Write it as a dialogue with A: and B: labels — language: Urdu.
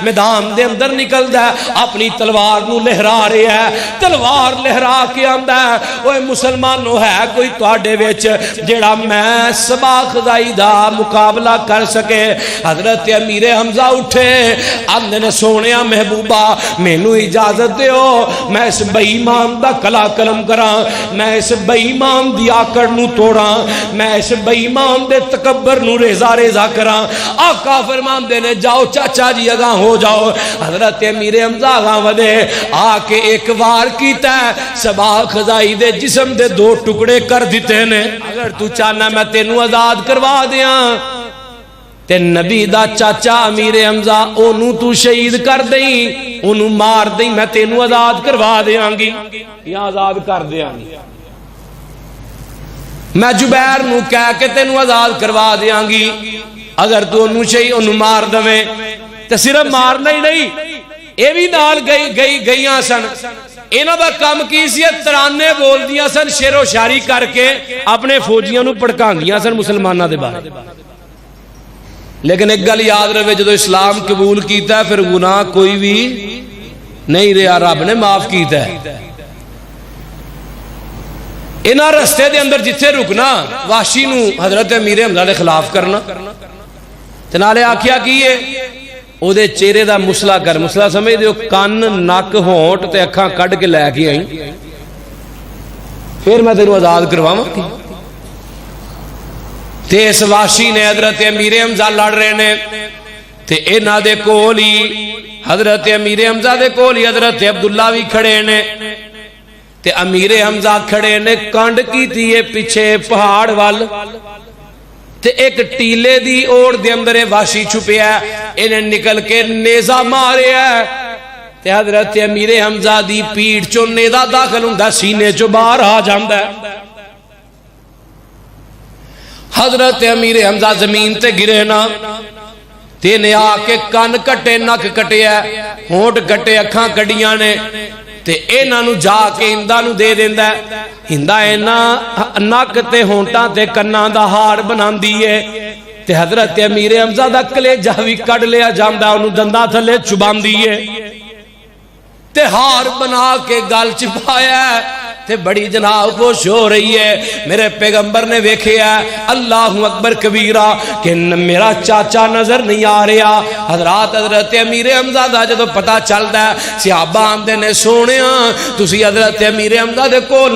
A: میدان دے اندر نکلدا ہے اپنی تلوار نو لہرا رہا ہے، تلوار لہرا کے آندا ہے اوے مسلمانوں ہے کوئی تواڈے وچ جیڑا میں صبا خدائی دا مقابلہ کر سکے؟ حضرت امیر حمزہ اٹھے آندے نے سونیا محبوبہ مینوں اجازت دیو میں اس بے ایمان دا کلا قلم کراں، میں اس بے ایمان دی آکڑ نو توڑاں، میں اس بے ایمان دے تکبر نو ریزہ ریزہ کراں۔ آقا فرماندے نے جاؤ چاچا جی اگاں ہو جاؤ۔ حضرت امیر حمزہ آگاں ودے آ کے ایک وار کیتا ہے، صبا خدائی دے جسم دے دو ٹکڑے کر دیتے نے۔ اگر تو چاہنا میں تینوں آزاد کروا دیاں تے نبی دا چاچا امیر حمزہ اونوں تو شہید کر دیں، اونوں مار دیں، میں تینوں آزاد کروا دیاں گی یا آزاد کر دیاں گی۔ میں جبیر نو کہہ کے تینوں آزاد کروا دیاں گی، اگر تو انہوں شہید انہوں مار دویں تے صرف مارنا ہی نہیں اے بھی نال گئیاں سن۔ انہاں دا کام کی سی ترانے بول دیاں سن، شعر و شاعری کر کے اپنے فوجیاں نو پڑکاندیاں سن مسلماناں دے بارے۔ لیکن ایک گل یاد رہے جدو اسلام قبول کیتا ہے پھر گناہ کوئی بھی نہیں رہا، رب نے معاف کیتا ہے۔ انہاں رستے دے اندر جتھے رکنا وحشی نو حضرت امیر حمزہ دے خلاف کرنا تے نالے آکھیا کیے او دے چہرے دا مسلا کر، مسلا سمجھ دیو کان نک ہونٹ تے اکھاں کڈ کے لے کے آئی پھر میں تینوں آزاد کرواواں۔ تے اس وحشی نے حضرت امیر حمزہ لڑ رہے نے تے انہاں دے کول ہی حضرت امیر حمزہ دے کول ہی حضرت عبداللہ بھی کھڑے نے تے امیر حمزہ کھڑے نے کانڈ کیتی ہے پیچھے پہاڑ وال تے ایک ٹیلے دی اوڑ دے اندر وحشی چھپیا ہے، انہیں نکل کے نیزہ مارے ہے تے حضرت امیر حمزہ دی پیٹ چو نیزہ داخل ہوندا سینے چو باہر آ جاندا ہے۔ حضرت امیر حمزہ زمین تے گرے نا تے نے آ کے کان کٹے نک کٹے ہے ہونٹ کٹے اکھاں کڈیاں نے تے انہاں نو جا کے ہندا نو دے دیندا ہے۔ ہندا انہاں نک تے ہونٹاں تے کناں دا ہار بناندی ہے تے حضرت امیر حمزہ دا کلیجہ وی کڈ لیا جاندا اونوں دنداں تھلے چباندی ہے تے ہار بنا کے گل چ پایا ہے تے بڑی جناب خوش ہو رہی ہے۔ میرے پیغمبر نے ویکھیا اللہ اکبر کبیرہ کہ میرا چاچا نظر نہیں آ رہا۔ حضرت امیر حمزہ دا جدو پتہ چلدا ہے صحابہ آندے نے سونیا تسی حضرت امیر حمزہ دے کول